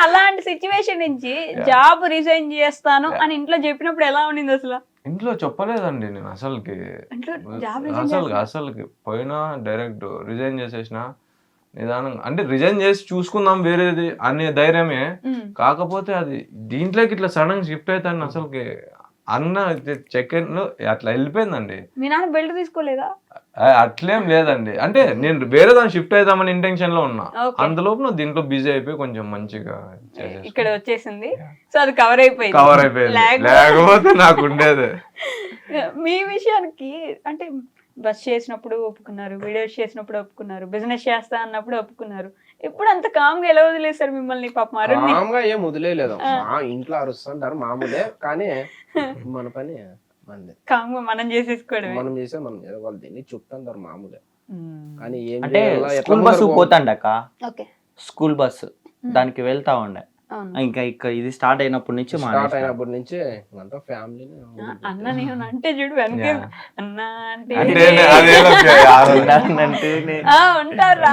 అలాంటి సిచ్యువేషన్ నుంచి job resign చేస్తాను అని ఇంట్లో చెప్పినప్పుడు ఎలా ఉండింది అసలు? ఇంట్లో చెప్పలేదండి నేను అసలుకి. ఇంట్లో జాబ్ రిజైన్ అసలుకి పోయినా డైరెక్ట్ రిజైన్ చేసేసిన నిదానంగా, అంటే రిజైన్ చేసి చూసుకుందాం వేరేది అనే ధైర్యమే. కాకపోతే అది దీంట్లోకి ఇట్లా సడన్ షిఫ్ట్ అవుతాను అసలుకి అన్న సెకండ్ అట్లా వెళ్ళిపోయిందండి. మీ నాన్న బెల్ట్ తీసుకోలేదా? అట్లేం లేదండి, అంటే నేను వేరే దాన్ని షిఫ్ట్ అవుదామని ఇంటెన్షన్ లో ఉన్నా. అందులోపు దీంట్లో బిజీ అయిపోయి కొంచెం మంచిగా ఇక్కడ వచ్చేసింది, సో అది కవర్ అయిపోయింది. లేకపోతే నాకు ఉండేది. మీ విషయానికి అంటే బస్ చేసినప్పుడు ఒప్పుకున్నారు, వీడియోస్ చేసినప్పుడు ఒప్పుకున్నారు, బిజినెస్ చేస్తా అన్నప్పుడు ఒప్పుకున్నారు. ఇప్పుడు అంత కామ్గా ఎలా వదిలేస్తారు మిమ్మల్ని? పాపం అరుణ్ని కామ్గా ఏం వదిలేదు. మా ఇంట్లో అరుస్తుంటారు మామూలే, కానీ మన పని మనది. కామ్గా మనం చేసేసుకోవడమే. మనం చేసే మనం వాళ్ళు దీన్ని చుట్టంటారు మామూలే. కానీ ఏం అంటే స్కూల్ బస్సు పోతాండక్క, ఓకే స్కూల్ బస్సు దానికి వెళ్తా ఉండే. ఇంకా ఇది స్టార్ట్ అయినప్పటి నుంచి స్టార్ట్ అయినప్పటి నుంచి అంతా ఫ్యామిలీ అన్న నేను అంటే చూడు వెనక అన్న అంటే ఉంటారా